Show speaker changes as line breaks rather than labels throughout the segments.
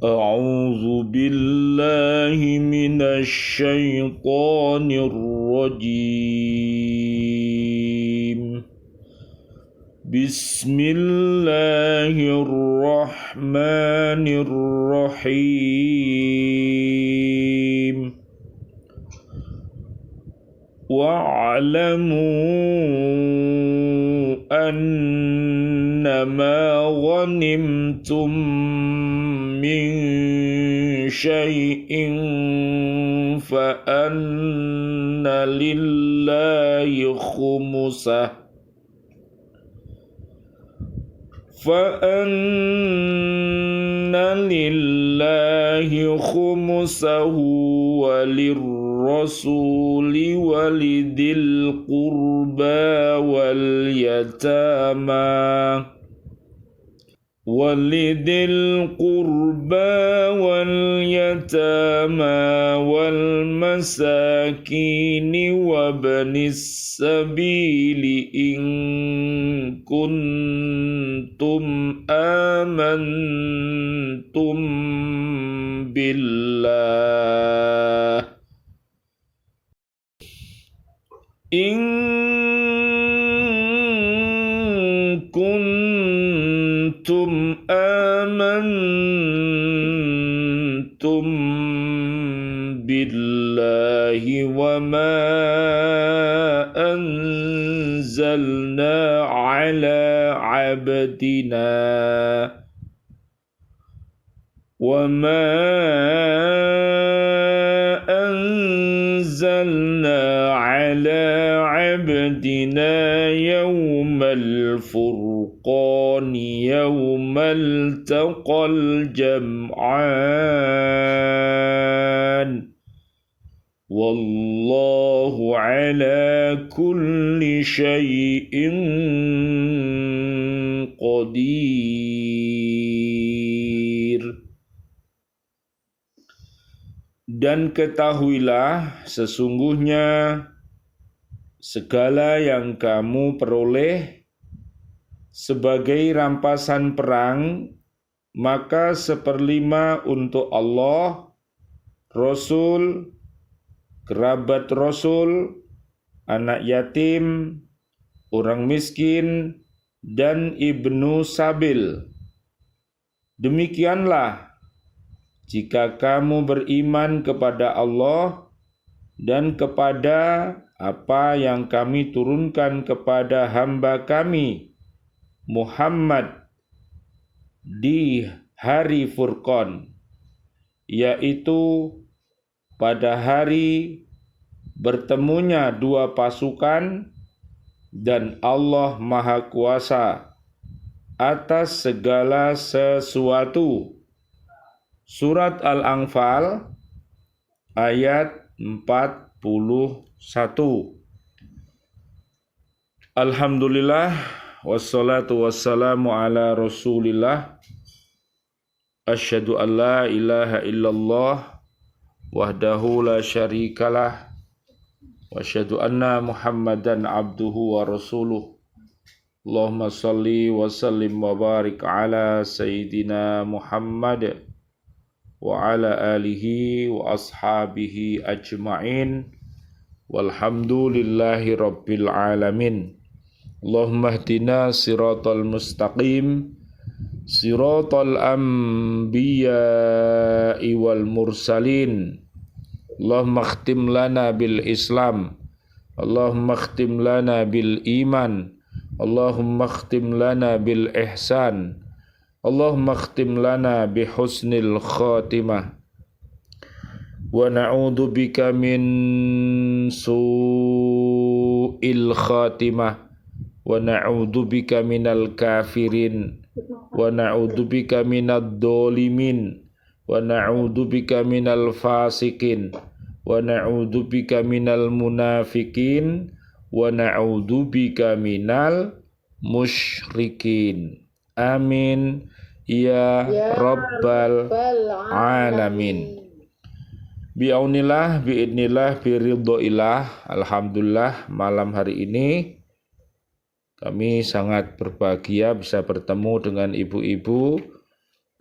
أعوذ بالله من الشيطان الرجيم بسم الله الرحمن الرحيم واعلموا أنما غنمتم من شيء فأن لله خمسه وللرسول ولذي القربى واليتامى والمساكين وابن السبيل إن كنتم آمنتم بالله وما أنزلنا على عبدنا يوم الفرقان يوم التقى الجمعان والله على كل شيء qadir. Dan ketahuilah sesungguhnya segala yang kamu peroleh sebagai rampasan perang, maka 1/5 untuk Allah, Rasul, kerabat Rasul, anak yatim, orang miskin, dan ibnu sabil. Demikianlah jika kamu beriman kepada Allah dan kepada apa yang kami turunkan kepada hamba kami Muhammad di hari Furqan, yaitu pada hari bertemunya dua pasukan, dan Allah Maha Kuasa atas segala sesuatu. Surat Al-Anfal ayat 41. Alhamdulillah wassalatu wassalamu ala Rasulillah. Asyhadu an la ilaha illallah wahdahu la syarikalah wa asyhadu anna Muhammadan abduhu wa rasuluh. Allahumma salli wa sallim wa barik ala sayyidina Muhammad wa ala alihi wa ashabihi ajma'in walhamdulillahi rabbil alamin. Allahumma hdina siratal mustaqim siratal anbiya'i wal mursalin. Allahumma khtim lana bil Islam, Allahumma khtim lana bil iman, Allahumma khtim lana bil ihsan, Allahumma khtim lana bi husnil khatimah. Wa na'udzu bika min su'il khatimah, wa na'udzu bika minal kafirin, wa na'udzu bika minad dhalimin, wa na'udzu bika minal fasikin, wa na'udzu bika minal munafikin, wa na'udzu bika minal musyrikin. Amin ya rabbal alamin. Bi'aunillah, bi'idnillah, biridhoillah. Alhamdulillah, malam hari ini kami sangat berbahagia bisa bertemu dengan ibu-ibu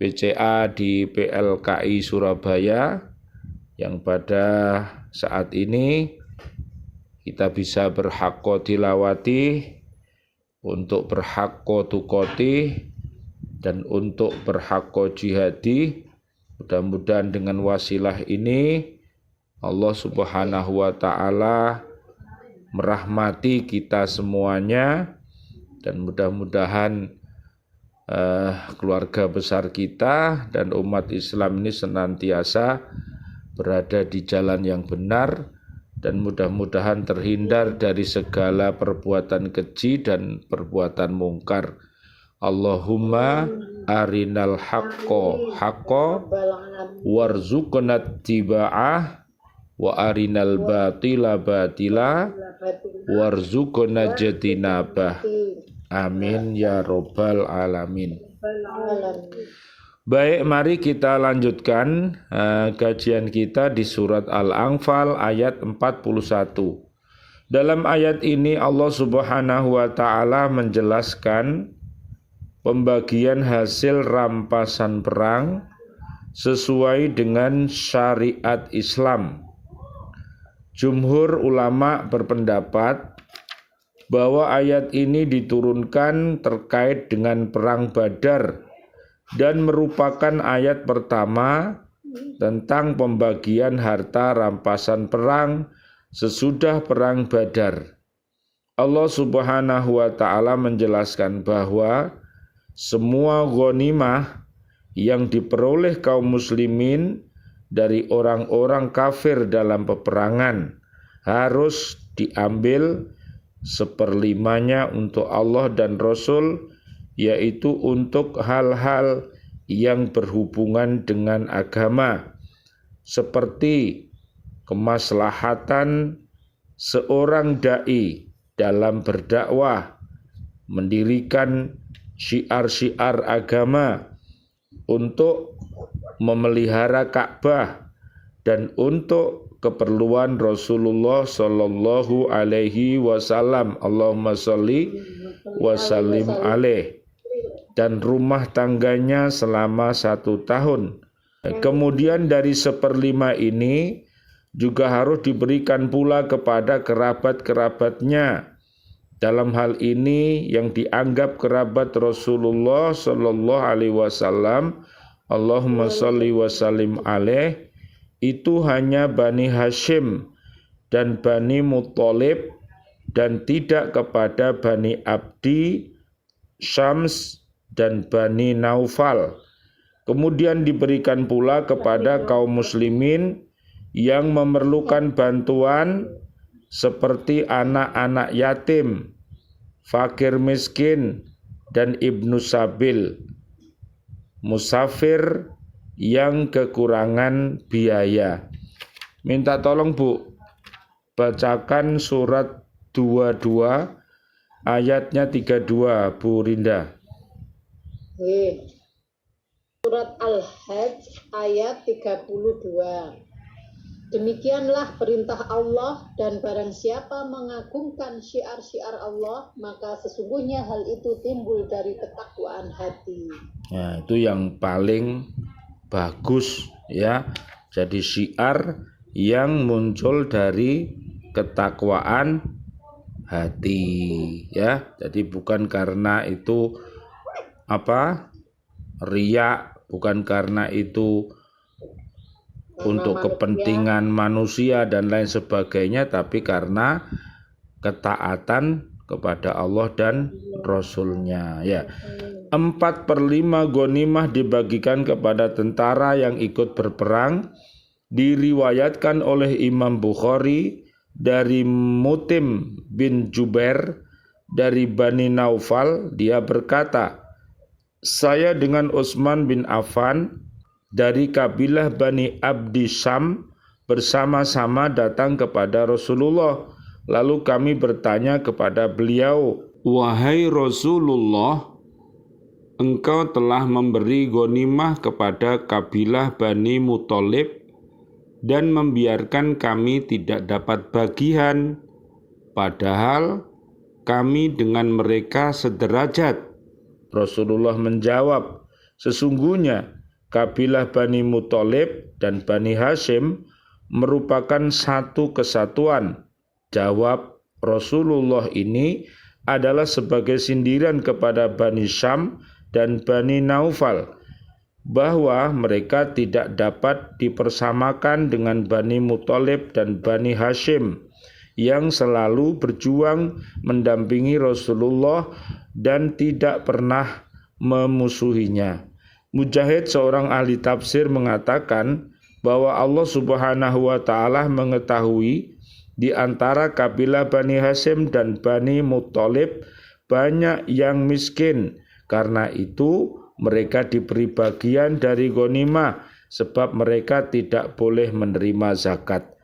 PCA di PLKI Surabaya yang pada saat ini kita bisa berhakko tilawati, untuk berhakko tukoti, dan untuk berhakko jihadi. Mudah-mudahan dengan wasilah ini Allah Subhanahu wa ta'ala merahmati kita semuanya, dan mudah-mudahan keluarga besar kita dan umat Islam ini senantiasa berada di jalan yang benar, dan mudah-mudahan terhindar dari segala perbuatan keji dan perbuatan mungkar. Allahumma arinal haqqo haqqo warzuqna tiba'ah wa arinal batila batila warzuqna jatinabah. Amin ya robbal alamin. Baik, mari kita lanjutkan kajian kita di surat Al-Anfal ayat 41. Dalam ayat ini Allah Subhanahu wa ta'ala menjelaskan pembagian hasil rampasan perang sesuai dengan syariat Islam. Jumhur ulama berpendapat bahwa ayat ini diturunkan terkait dengan perang Badar dan merupakan ayat pertama tentang pembagian harta rampasan perang sesudah perang Badar. Allah Subhanahu wa ta'ala menjelaskan bahwa semua ghanimah yang diperoleh kaum muslimin dari orang-orang kafir dalam peperangan harus diambil seperlimanya untuk Allah dan Rasul, yaitu untuk hal-hal yang berhubungan dengan agama, seperti kemaslahatan seorang dai dalam berdakwah, mendirikan syiar-syiar agama, untuk memelihara Ka'bah, dan untuk keperluan Rasulullah Sallallahu Alaihi Wasallam, Allahumma sholli wa sallim alaih, dan rumah tangganya selama 1 tahun. Kemudian dari 1/5 ini juga harus diberikan pula kepada kerabat-kerabatnya. Dalam hal ini yang dianggap kerabat Rasulullah Sallallahu Alaihi Wasallam, Allahumma sholli wa sallim alaih, itu hanya Bani Hashim dan Bani Muttalib, dan tidak kepada Bani Abdi, Syams, dan Bani Naufal. Kemudian diberikan pula kepada kaum muslimin yang memerlukan bantuan seperti anak-anak yatim, fakir miskin, dan ibnu sabil, musafir yang kekurangan biaya. Minta tolong Bu, bacakan surat 22 ayatnya 32, Bu Rinda.
Surat Al-Hajj ayat 32. Demikianlah perintah Allah, dan barang siapa mengagungkan syiar-syiar Allah, maka sesungguhnya hal itu timbul dari ketakwaan hati.
Nah, itu yang paling bagus ya. Jadi syiar yang muncul dari ketakwaan hati ya. Jadi bukan karena itu riya, bukan karena itu untuk kepentingan manusia dan lain sebagainya, tapi karena ketaatan kepada Allah dan Rasulnya ya. 4/5 ghanimah dibagikan kepada tentara yang ikut berperang. Diriwayatkan oleh Imam Bukhari dari Mutim bin Jubair dari Bani Naufal, dia berkata, saya dengan Utsman bin Affan dari kabilah Bani Abdi Syam bersama-sama datang kepada Rasulullah. Lalu kami bertanya kepada beliau, wahai Rasulullah, engkau telah memberi ghanimah kepada kabilah Bani Muttalib dan membiarkan kami tidak dapat bagian, padahal kami dengan mereka sederajat. Rasulullah menjawab, Sesungguhnya kabilah Bani Muthalib dan Bani Hashim merupakan satu kesatuan. Jawab Rasulullah ini adalah sebagai sindiran kepada Bani Syam dan Bani Naufal, bahwa mereka tidak dapat dipersamakan dengan Bani Muthalib dan Bani Hashim yang selalu berjuang mendampingi Rasulullah dan tidak pernah memusuhinya. Mujahid, seorang ahli tafsir, mengatakan bahwa Allah Subhanahu wa taala mengetahui di antara kabilah Bani Hashim dan Bani Muthalib banyak yang miskin. Karena itu mereka diberi bagian dari ghanimah sebab mereka tidak boleh menerima zakat.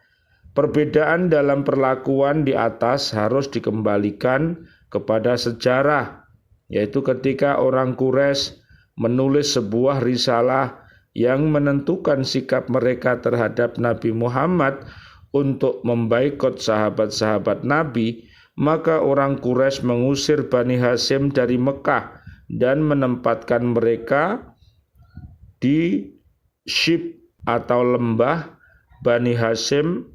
Perbedaan dalam perlakuan di atas harus dikembalikan kepada sejarah, yaitu ketika orang Quraisy menulis sebuah risalah yang menentukan sikap mereka terhadap Nabi Muhammad untuk membaikot sahabat-sahabat Nabi, maka orang Quraisy mengusir Bani Hashim dari Mekah dan menempatkan mereka di Shib atau lembah Bani Hashim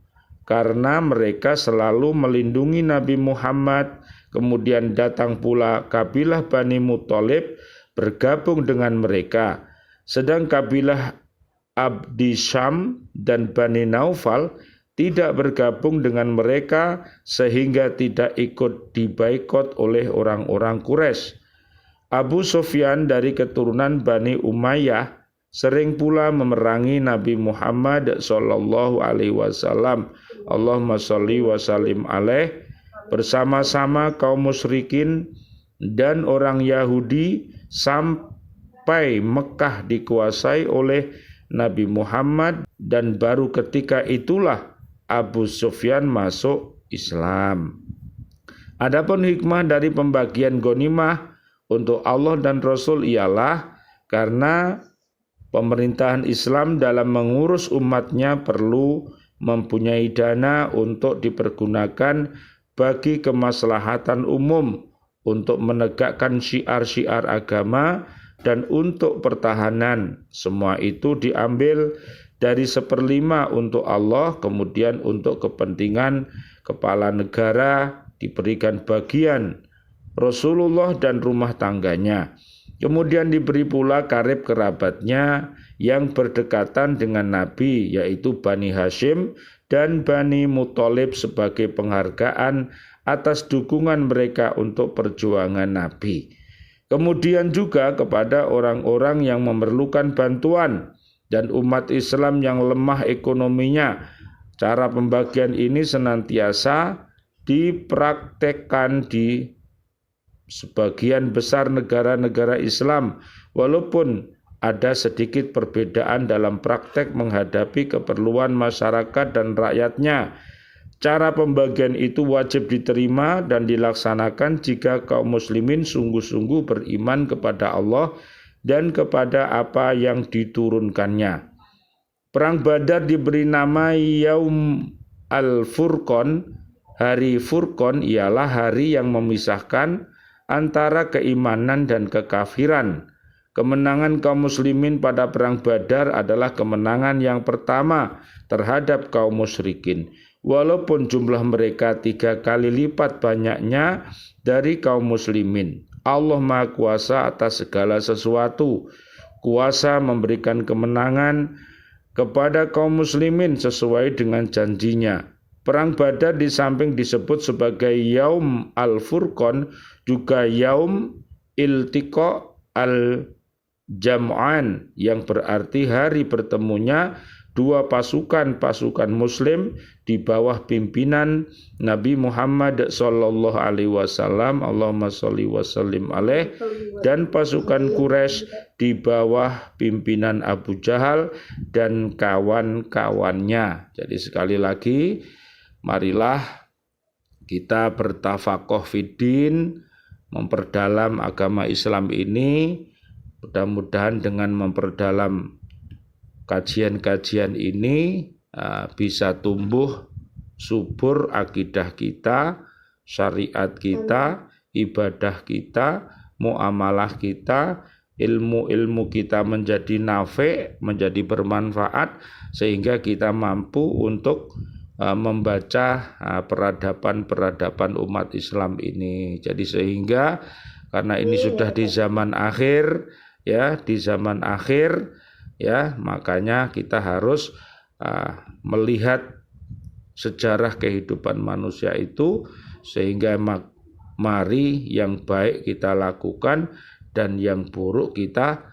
karena mereka selalu melindungi Nabi Muhammad. Kemudian datang pula kabilah Bani Muthalib bergabung dengan mereka. Sedang kabilah Abdi Syam dan Bani Naufal tidak bergabung dengan mereka sehingga tidak ikut dibaikot oleh orang-orang Quraisy. Abu Sufyan dari keturunan Bani Umayyah sering pula memerangi Nabi Muhammad sallallahu alaihi wasallam. Allahumma sholli wa sallim alaih, bersama-sama kaum musyrikin dan orang Yahudi sampai Mekah dikuasai oleh Nabi Muhammad, dan baru ketika itulah Abu Sufyan masuk Islam. Adapun hikmah dari pembagian ghanimah untuk Allah dan Rasul ialah karena pemerintahan Islam dalam mengurus umatnya perlu mempunyai dana untuk dipergunakan bagi kemaslahatan umum, untuk menegakkan syiar-syiar agama, dan untuk pertahanan. Semua itu diambil dari 1/5 untuk Allah, kemudian untuk kepentingan kepala negara diberikan bagian Rasulullah dan rumah tangganya. Kemudian diberi pula karib kerabatnya yang berdekatan dengan Nabi, yaitu Bani Hashim dan Bani Muthalib, sebagai penghargaan atas dukungan mereka untuk perjuangan Nabi. Kemudian juga kepada orang-orang yang memerlukan bantuan dan umat Islam yang lemah ekonominya. Cara pembagian ini senantiasa dipraktekkan di sebagian besar negara-negara Islam, walaupun ada sedikit perbedaan dalam praktek menghadapi keperluan masyarakat dan rakyatnya. Cara pembagian itu wajib diterima dan dilaksanakan jika kaum muslimin sungguh-sungguh beriman kepada Allah dan kepada apa yang diturunkannya. Perang Badar diberi nama Yaum Al-Furqan. Hari Furqan ialah hari yang memisahkan antara keimanan dan kekafiran. Kemenangan kaum muslimin pada perang Badar adalah kemenangan yang pertama terhadap kaum musyrikin. Walaupun jumlah mereka 3 kali lipat banyaknya dari kaum muslimin. Allah Maha Kuasa atas segala sesuatu. Kuasa memberikan kemenangan kepada kaum muslimin sesuai dengan janjinya. Perang Badar di samping disebut sebagai Yaum Al-Furqan, juga Yaum Iltiqa Al-Jam'an, yang berarti hari bertemunya dua pasukan muslim di bawah pimpinan Nabi Muhammad sallallahu alaihi wasallam, Allahumma sholli wa sallim alaih, dan pasukan Quraisy di bawah pimpinan Abu Jahal dan kawan-kawannya. Jadi sekali lagi, marilah kita bertafakoh fiddin, memperdalam agama Islam ini. Mudah-mudahan dengan memperdalam kajian-kajian ini bisa tumbuh subur akidah kita, syariat kita, ibadah kita, muamalah kita, ilmu-ilmu kita menjadi nafi', menjadi bermanfaat, sehingga kita mampu untuk membaca peradaban-peradaban umat Islam ini. Jadi sehingga karena ini sudah di zaman akhir ya, makanya kita harus melihat sejarah kehidupan manusia itu, sehingga mari yang baik kita lakukan dan yang buruk kita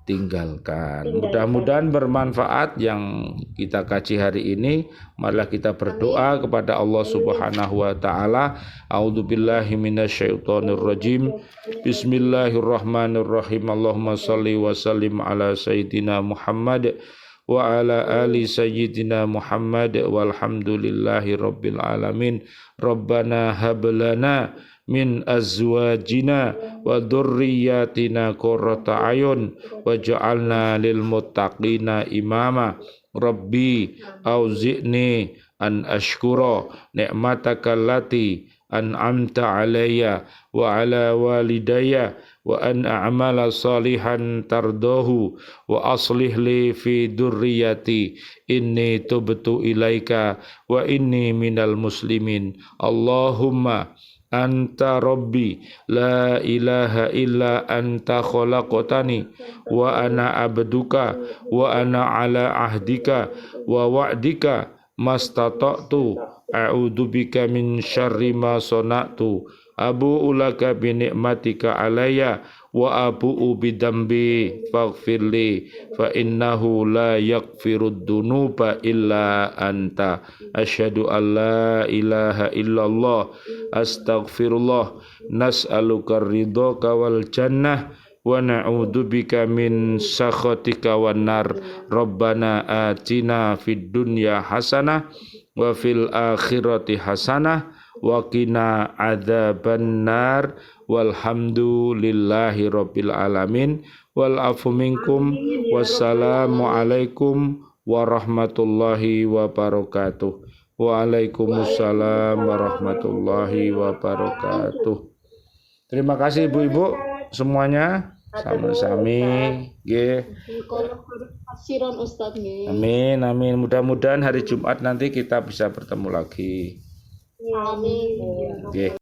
tinggalkan. Mudah-mudahan bermanfaat yang kita kaji hari ini. Marilah kita berdoa kepada Allah Subhanahu wa taala. A'udzubillahi minasyaitonirrajim. Bismillahirrahmanirrahim. Allahumma shalli wa sallim ala sayyidina Muhammad wa ala ali sayyidina Muhammad walhamdulillahi rabbil alamin. Rabbana hab lana min azwajina wa dzurriyyatina qurrata ayun waj'alna lil muttaqina imama. Rabbi auzi'ni an ashkura ni'mataka allati an'amta alayya wa ala walidayya wa an a'mala salihan tardahu wa aslih li fi dzurriyyati inni tubtu ilaika wa inni minal muslimin. Allahumma anta rabbi la ilaha illa anta khalaqtani wa ana abduka wa ana ala ahdika wa wa'dika mastata'tu a'udzubika min syarri ma sana'tu abu'u laka bi ni'matika alayya wa abu'u bidambi faghfirli fa innahu la yaghfirud dunuba illa anta. Asyhadu an la ilaha illallah astaghfirullah nas'aluka ridhaka wal jannah wa na'udzubika min sakhatika wan nar. Rabbana atina fid dunya hasanah wa fil akhirati hasanah wa qina adzaban nar. Walhamdulillahi rabbil alamin. Wal afu minkum. Wassalamu alaikum warahmatullahi wabarakatuh. Waalaikumsalam warahmatullahi wabarakatuh. Terima kasih ibu-ibu semuanya. Sami-sami nggih. Amin amin. Mudah-mudahan hari Jumat nanti kita bisa bertemu lagi.
Amin.
Nggih.